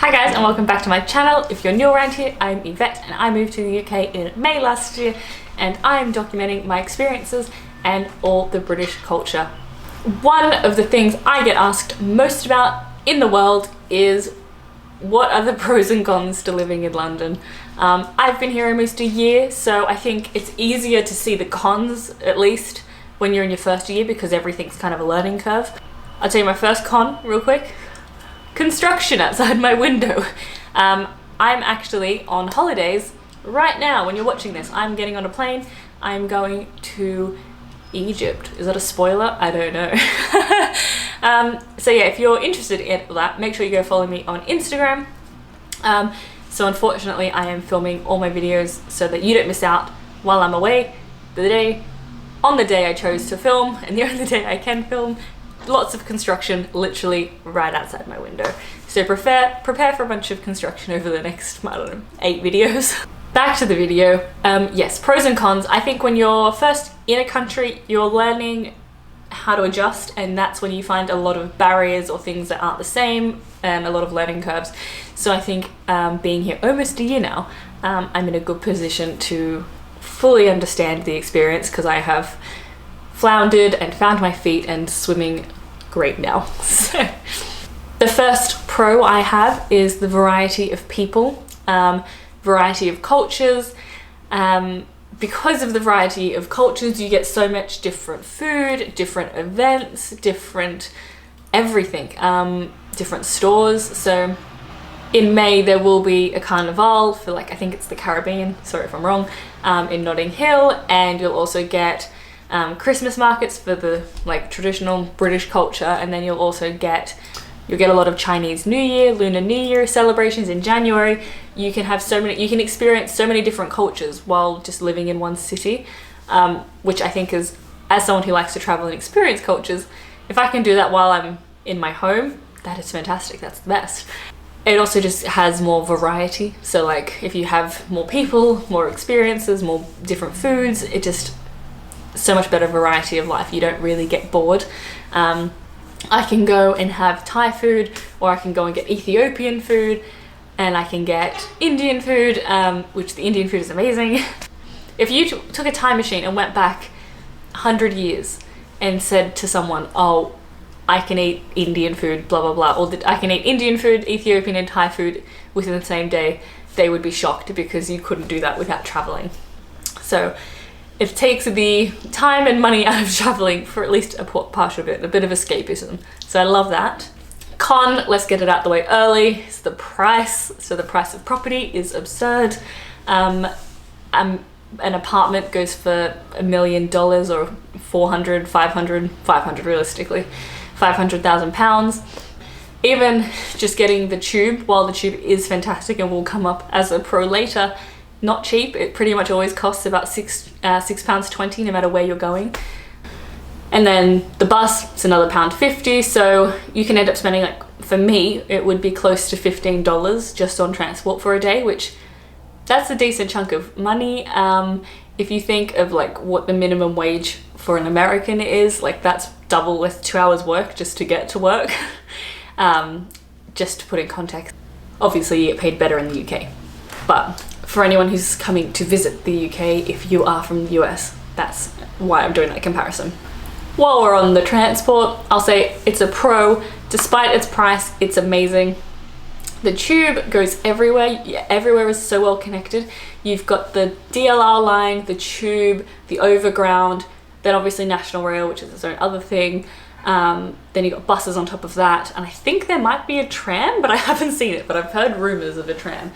Hi guys and welcome back to my channel. If you're new around here, I'm Yvette and I moved to the UK in May last year and I am documenting my experiences and all the British culture. One of the things I get asked most about in the world is what are the pros and cons to living in London? I've been here almost a year, so I think it's easier to see the cons, at least when you're in your first year, because everything's kind of a learning curve. I'll tell you my first con real quick. Construction outside my window. I'm actually on holidays right now when you're watching this. I'm getting on a plane. I'm going to Egypt. Is that a spoiler? I don't know. So yeah, if you're interested in that, make sure you go follow me on Instagram. So unfortunately I am filming all my videos so that you don't miss out while I'm away. On the day I chose to film, and the only day I can film, lots of construction literally right outside my window. So prepare for a bunch of construction over the next, I don't know, 8 videos. Back to the video. Yes, pros and cons. I think when you're first in a country, you're learning how to adjust, and that's when you find a lot of barriers or things that aren't the same and a lot of learning curves. So I think being here almost a year now, I'm in a good position to fully understand the experience because I have floundered and found my feet and swimming great now. So the first pro I have is the variety of people, variety of cultures. Because of the variety of cultures, you get so much different food, different events, different everything, different stores. So in May there will be a carnival for, like, I think it's the Caribbean, sorry if I'm wrong, in Notting Hill, and you'll also get Christmas markets for the traditional British culture, and then you'll get a lot of Chinese New Year, Lunar New Year celebrations in January. You can experience so many different cultures while just living in one city, which I think is, as someone who likes to travel and experience cultures, if I can do that while I'm in my home, that is fantastic, that's the best. It also just has more variety, so like if you have more people, more experiences, more different foods, it just so much better variety of life. You don't really get bored. I can go and have Thai food, or I can go and get Ethiopian food, and I can get Indian food, which the Indian food is amazing. If you took a time machine and went back 100 years and said to someone, oh, I can eat Indian food, blah, blah, blah, or I can eat Indian food, Ethiopian and Thai food within the same day, they would be shocked because you couldn't do that without traveling. So it takes the time and money out of traveling for at least a partial bit, a bit of escapism. So I love that. Con, let's get it out the way early, is the price. So the price of property is absurd. An apartment goes for $1 million or 400, 500 realistically, £500,000. Even just getting the tube, while the tube is fantastic and will come up as a pro later, not cheap. It pretty much always costs about £6.20 no matter where you're going. And then the bus, it's another £1.50, so you can end up spending, like, for me it would be close to $15 just on transport for a day, which that's a decent chunk of money. If you think of like what the minimum wage for an American is, like that's double with 2 hours work just to get to work. Just to put in context, obviously you get paid better in the UK, but for anyone who's coming to visit the UK, if you are from the US, that's why I'm doing that comparison. While we're on the transport, I'll say it's a pro. Despite its price, it's amazing. The tube goes everywhere. Everywhere is so well connected. You've got the DLR line, the tube, the overground, then obviously National Rail, which is its own other thing. Then you've got buses on top of that. And I think there might be a tram, but I haven't seen it, but I've heard rumors of a tram.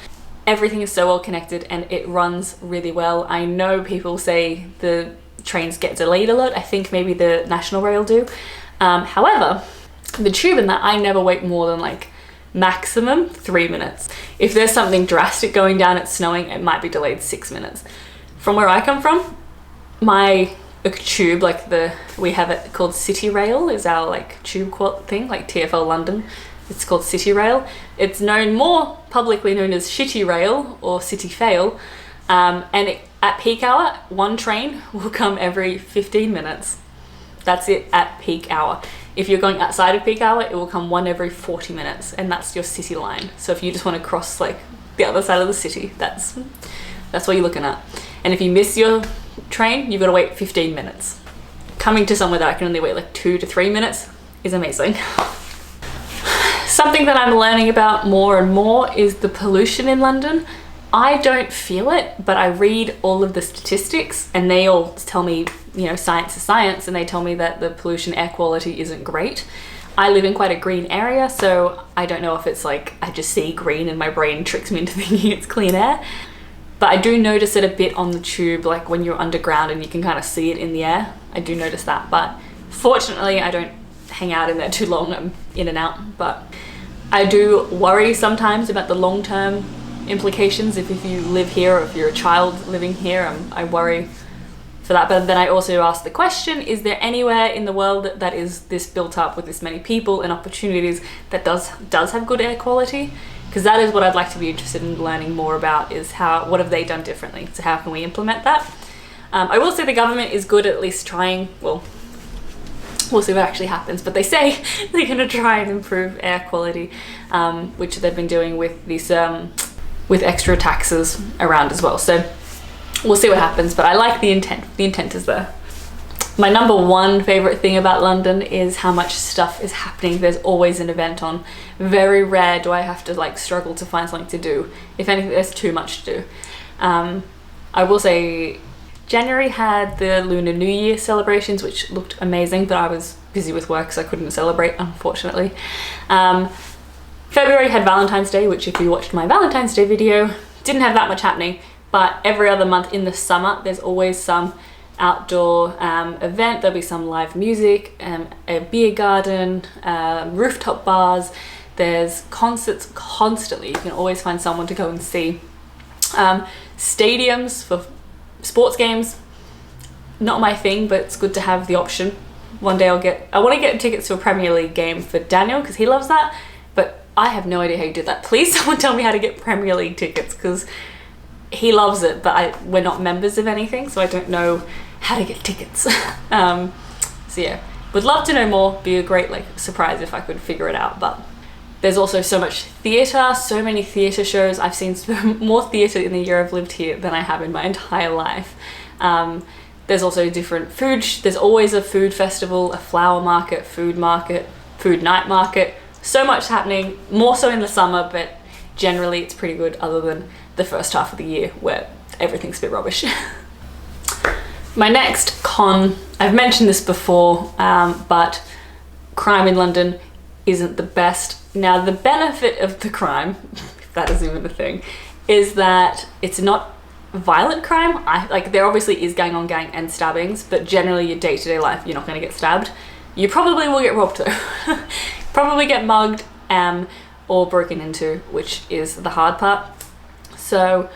Everything is so well connected and it runs really well. I know people say the trains get delayed a lot. I think maybe the National Rail do. However, the tube in that, I never wait more than like maximum 3 minutes. If there's something drastic going down, it's snowing, it might be delayed 6 minutes. From where I come from, my tube, we have it called City Rail, is our like tube thing, like TfL London. It's called City Rail. It's more publicly known as Shitty Rail or City Fail. At peak hour, one train will come every 15 minutes. That's it at peak hour. If you're going outside of peak hour, it will come one every 40 minutes, and that's your city line. So if you just want to cross like the other side of the city, that's what you're looking at. And if you miss your train, you've got to wait 15 minutes. Coming to somewhere that I can only wait like 2 to 3 minutes is amazing. Something that I'm learning about more and more is the pollution in London. I don't feel it, but I read all of the statistics and they all tell me, you know, science is science, and they tell me that the pollution air quality isn't great. I live in quite a green area, so I don't know if it's like I just see green and my brain tricks me into thinking it's clean air. But I do notice it a bit on the tube, like when you're underground and you can kind of see it in the air. I do notice that, but fortunately I don't hang out in there too long. I'm in and out, but I do worry sometimes about the long-term implications if you live here, or if you're a child living here. I worry for that. But then I also ask the question, is there anywhere in the world that is this built up with this many people and opportunities that does have good air quality? Because that is what I'd like to be interested in learning more about, is what have they done differently? So how can we implement that? I will say the government is good at least trying. Well, we'll see what actually happens, but they say they're going to try and improve air quality, which they've been doing with these with extra taxes around as well. So we'll see what happens, but I like the intent. The intent is there. My number one favorite thing about London is how much stuff is happening. There's always an event on. Very rare do I have to like struggle to find something to do. If anything, there's too much to do. I will say January had the Lunar New Year celebrations, which looked amazing, but I was busy with work, so I couldn't celebrate, unfortunately. February had Valentine's Day, which if you watched my Valentine's Day video, didn't have that much happening, but every other month in the summer, there's always some outdoor event. There'll be some live music, a beer garden, rooftop bars. There's concerts constantly. You can always find someone to go and see. Stadiums for sports games, not my thing, but it's good to have the option. One day I want to get tickets to a Premier League game for Daniel because he loves that, but I have no idea how you did that. Please someone tell me how to get Premier League tickets, because he loves it, but we're not members of anything, so I don't know how to get tickets. So yeah, would love to know more. Be a great like surprise if I could figure it out. But there's also so much theatre, so many theatre shows. I've seen more theatre in the year I've lived here than I have in my entire life. There's also different food. There's always a food festival, a flower market, food night market. So much happening, more so in the summer, but generally it's pretty good other than the first half of the year where everything's a bit rubbish. My next con, I've mentioned this before, but crime in London isn't the best. Now, the benefit of the crime, if that is even a thing, is that it's not violent crime. There obviously is gang on gang and stabbings, but generally your day-to-day life, you're not going to get stabbed. You probably will get robbed though. Probably get mugged or broken into, which is the hard part. So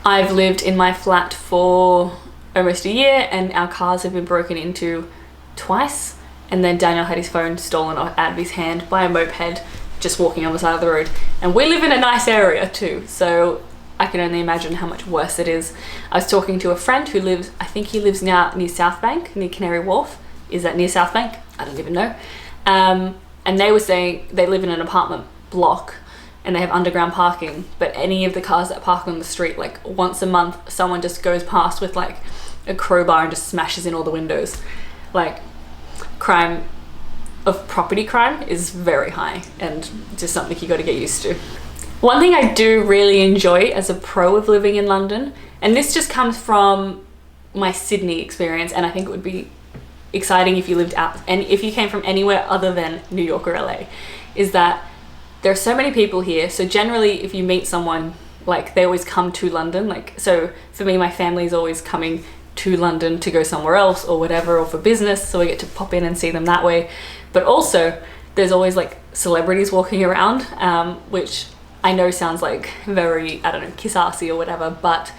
I've lived in my flat for almost a year and our cars have been broken into twice, and then Daniel had his phone stolen out of his hand by a moped just walking on the side of the road. And we live in a nice area too, so I can only imagine how much worse it is. I was talking to a friend who lives, I think he lives now near South Bank, near Canary Wharf. Is that near South Bank? I don't even know. And they were saying they live in an apartment block and they have underground parking, but any of the cars that park on the street, like once a month, someone just goes past with like a crowbar and just smashes in all the windows. Like, crime of property crime is very high and just something you got to get used to. One thing I do really enjoy as a pro of living in London, and this just comes from my Sydney experience, and I think it would be exciting if you lived out and if you came from anywhere other than New York or LA, is that there are so many people here. So generally if you meet someone, like they always come to London. Like, so for me, my family is always coming to London to go somewhere else or whatever, or for business, so I get to pop in and see them that way. But also there's always like celebrities walking around, which I know sounds like very, I don't know, kiss-assy or whatever, but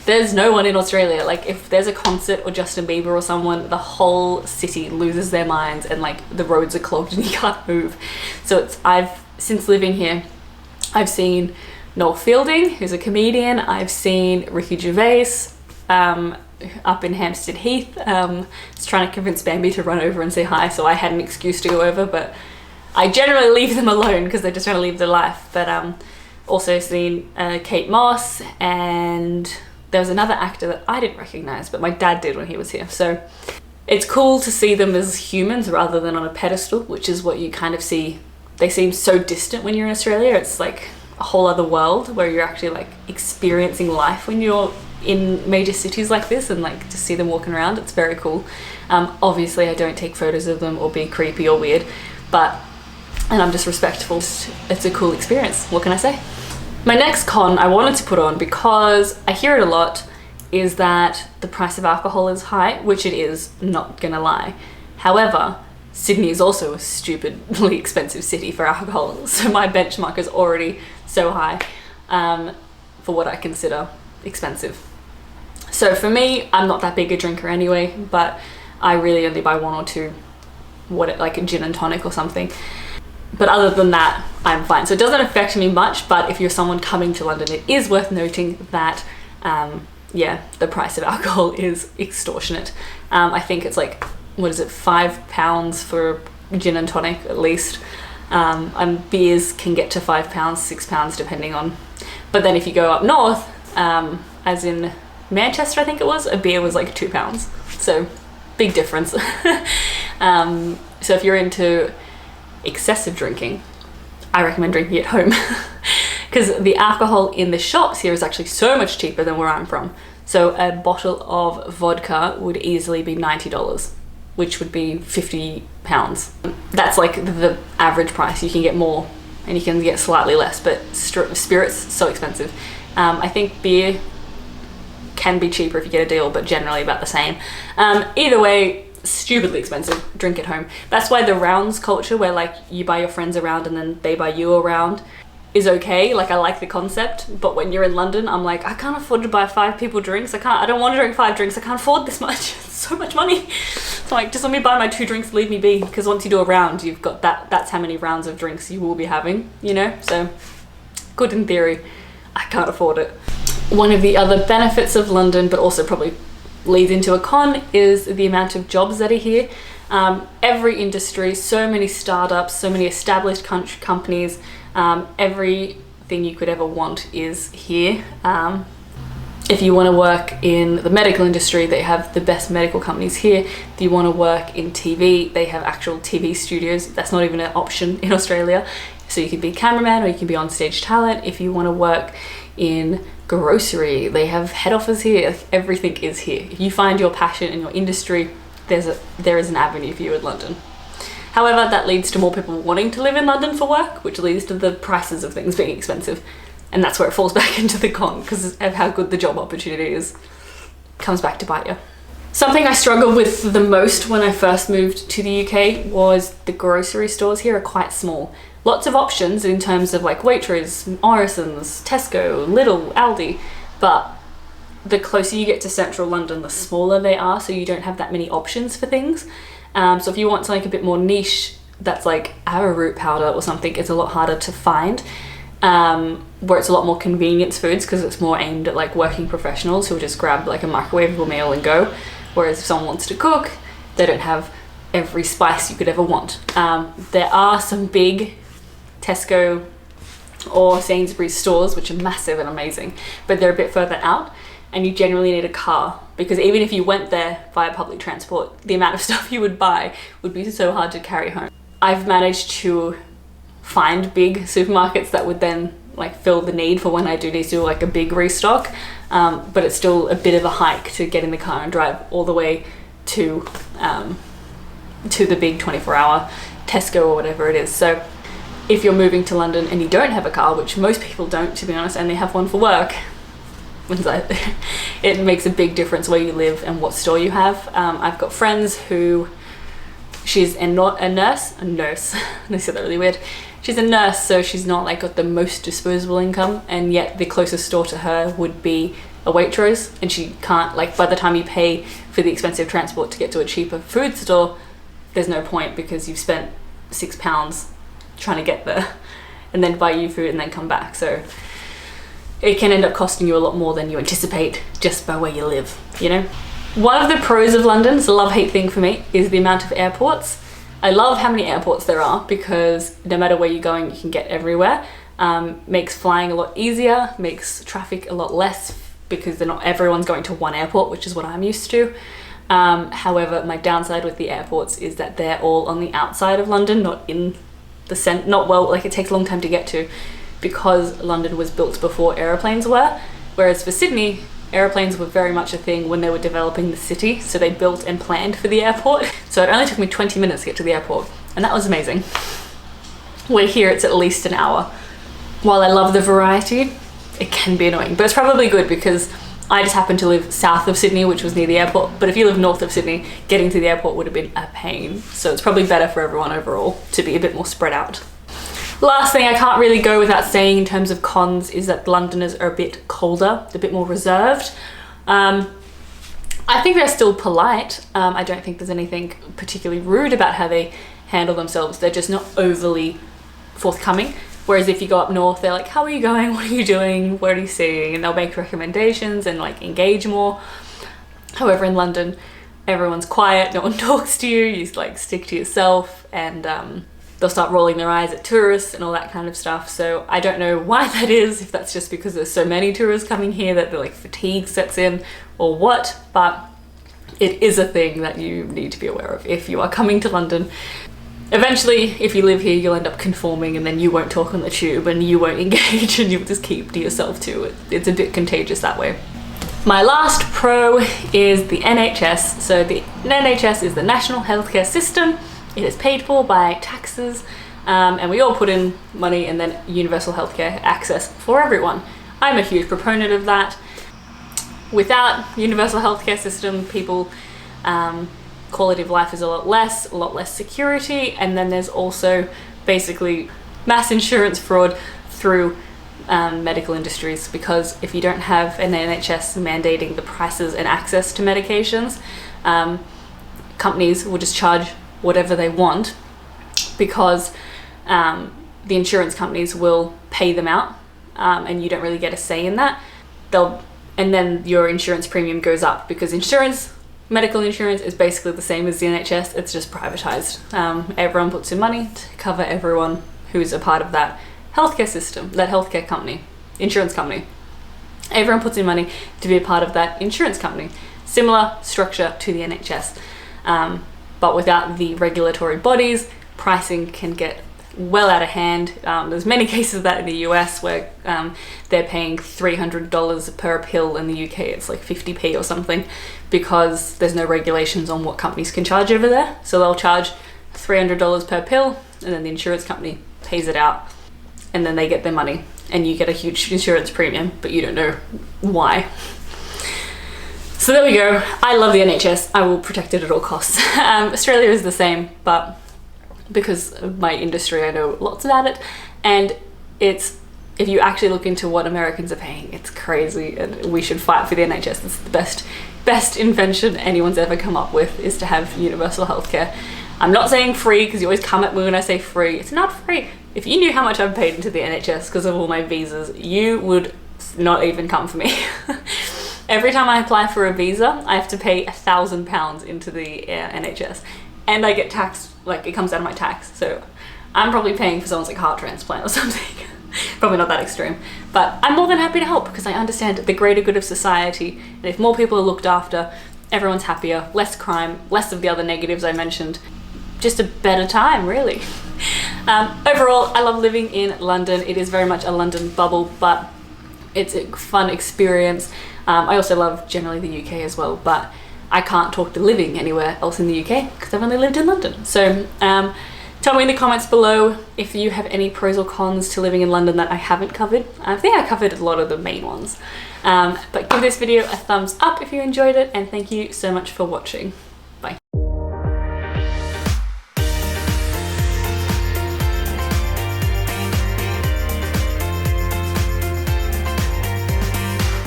there's no one in Australia. Like if there's a concert or Justin Bieber or someone, the whole city loses their minds and like the roads are clogged and you can't move. So since living here, I've seen Noel Fielding, who's a comedian. I've seen Ricky Gervais. up in Hampstead Heath. Was trying to convince Bambi to run over and say hi, so I had an excuse to go over, but I generally leave them alone because they're just trying to live their life. But also seen Kate Moss, and there was another actor that I didn't recognize, but my dad did when he was here. So it's cool to see them as humans rather than on a pedestal, which is what you kind of see. They seem so distant when you're in Australia. It's like a whole other world where you're actually like experiencing life when you're in major cities like this, and like to see them walking around, it's very cool. Obviously I don't take photos of them or be creepy or weird, and I'm just respectful. It's a cool experience, what can I say? My next con I wanted to put on, because I hear it a lot, is that the price of alcohol is high, which it is, not gonna lie. However, Sydney is also a stupidly expensive city for alcohol, so my benchmark is already so high for what I consider expensive. So for me, I'm not that big a drinker anyway, but I really only buy one or two, like a gin and tonic or something. But other than that, I'm fine. So it doesn't affect me much, but if you're someone coming to London, it is worth noting that yeah, the price of alcohol is extortionate. I think it's like, what is it, £5 for gin and tonic at least. And beers can get to £5, £6 depending on. But then if you go up north, as in Manchester I think it was, a beer was like £2. So big difference. So if you're into excessive drinking, I recommend drinking at home, because the alcohol in the shops here is actually so much cheaper than where I'm from. So a bottle of vodka would easily be $90, which would be £50. That's like the average price. You can get more and you can get slightly less, but spirits, so expensive. I think beer can be cheaper if you get a deal, but generally about the same. Either way, stupidly expensive. Drink at home. That's why the rounds culture, where like you buy your friends around and then they buy you around, is okay. Like I like the concept, but when you're in London, I'm like, I can't afford to buy 5 people drinks. I don't want to drink 5 drinks. I can't afford this much. It's so much money. So like, just let me buy my 2 drinks, leave me be, because once you do a round, you've got that's how many rounds of drinks you will be having, you know? So good in theory. I can't afford it. One of the other benefits of London, but also probably leads into a con, is the amount of jobs that are here. Every industry, so many startups, so many established companies, everything you could ever want is here. If you want to work in the medical industry, they have the best medical companies here. If you want to work in TV, they have actual TV studios. That's not even an option in Australia. So you can be cameraman or you can be on stage talent. If you want to work in grocery, they have head office here. Like, everything is here. If you find your passion in your industry, there is an avenue for you in London. However, that leads to more people wanting to live in London for work, which leads to the prices of things being expensive. And that's where it falls back into the con, because of how good the job opportunity is. Comes back to bite you. Something I struggled with the most when I first moved to the UK was the grocery stores here are quite small. Lots of options in terms of like Waitrose, Morrison's, Tesco, Lidl, Aldi, but the closer you get to central London, the smaller they are, so you don't have that many options for things. So if you want something a bit more niche, that's like arrowroot powder or something, it's a lot harder to find. Where it's a lot more convenience foods, because it's more aimed at like working professionals who just grab like a microwavable meal and go. Whereas if someone wants to cook, they don't have every spice you could ever want. There are some big Tesco or Sainsbury's stores which are massive and amazing, but they're a bit further out, and you generally need a car, because even if you went there via public transport, the amount of stuff you would buy would be so hard to carry home. I've managed to find big supermarkets that would then like fill the need for when I do need to do like a big restock, but it's still a bit of a hike to get in the car and drive all the way to the big 24-hour Tesco or whatever it is. So if you're moving to London and you don't have a car, which most people don't, to be honest, and they have one for work, it makes a big difference where you live and what store you have. I've got friends who, she's a nurse, they said that really weird. She's a nurse, so she's not like got the most disposable income, and yet the closest store to her would be a Waitrose, and she can't, like, by the time you pay for the expensive transport to get to a cheaper food store, there's no point, because you've spent £6 trying to get there and then buy you food and then come back. So it can end up costing you a lot more than you anticipate just by where you live, you know? One of the pros of London, it's a love-hate thing for me, is the amount of airports. I love how many airports there are because no matter where you're going, you can get everywhere. Makes flying a lot easier, makes traffic a lot less because not everyone's going to one airport, which is what I'm used to. However, my downside with the airports is that they're all on the outside of London, not in the centre, like it takes a long time to get to because London was built before aeroplanes were. Whereas for Sydney, aeroplanes were very much a thing when they were developing the city, so they built and planned for the airport. So it only took me 20 minutes to get to the airport, and that was amazing. Where here it's at least an hour. While I love the variety, it can be annoying, but it's probably good because I just happen to live south of Sydney, which was near the airport, but if you live north of Sydney, getting to the airport would have been a pain. So it's probably better for everyone overall to be a bit more spread out. Last thing I can't really go without saying in terms of cons is that Londoners are a bit colder, a bit more reserved. I think they're still polite. I don't think there's anything particularly rude about how they handle themselves. They're just not overly forthcoming. Whereas if you go up north, they're like, how are you going? What are you doing? What are you seeing? And they'll make recommendations and like engage more. However, in London, everyone's quiet. No one talks to you. You like stick to yourself, and they'll start rolling their eyes at tourists and all that kind of stuff. So I don't know why that is, if that's just because there's so many tourists coming here that the like fatigue sets in or what, but it is a thing that you need to be aware of if you are coming to London. Eventually, if you live here, you'll end up conforming and then you won't talk on the tube and you won't engage and you'll just keep to yourself too. It's a bit contagious that way. My last pro is the NHS. So the NHS is the National Healthcare System. It is paid for by taxes, and we all put in money, and then universal healthcare access for everyone. I'm a huge proponent of that. Without universal healthcare system, people quality of life is a lot less security, and then there's also basically mass insurance fraud through medical industries, because if you don't have an NHS mandating the prices and access to medications, companies will just charge whatever they want because the insurance companies will pay them out, and you don't really get a say in that. And then your insurance premium goes up because medical insurance is basically the same as the NHS, it's just privatized. Everyone puts in money to cover everyone who's a part of that healthcare system, that healthcare company, insurance company. Everyone puts in money to be a part of that insurance company. Similar structure to the NHS, but without the regulatory bodies, pricing can get well out of hand. There's many cases of that in the US where they're paying $300 per pill. In the UK it's like 50p or something, because there's no regulations on what companies can charge over there. So they'll charge $300 per pill, and then the insurance company pays it out, and then they get their money, and you get a huge insurance premium, but you don't know why. So there we go. I love the NHS. I will protect it at all costs. Australia is the same, but because of my industry, I know lots about it, and if you actually look into what Americans are paying, it's crazy, and we should fight for the NHS. It's the best invention anyone's ever come up with, is to have universal healthcare. I'm not saying free, because you always come at me when I say free. It's not free. If you knew how much I've paid into the NHS because of all my visas, you would not even come for me. Every time I apply for a visa, I have to pay £1,000 into the NHS, and I get taxed, like it comes out of my tax. So I'm probably paying for someone's like heart transplant or something. Probably not that extreme, but I'm more than happy to help because I understand the greater good of society, and if more people are looked after, everyone's happier, less crime, less of the other negatives I mentioned. Just a better time, really. Overall, I love living in London. It is very much a London bubble, but it's a fun experience. I also love generally the UK as well, but I can't talk to living anywhere else in the UK because I've only lived in London. So tell me in the comments below if you have any pros or cons to living in London that I haven't covered. I think I covered a lot of the main ones. But give this video a thumbs up if you enjoyed it, and thank you so much for watching.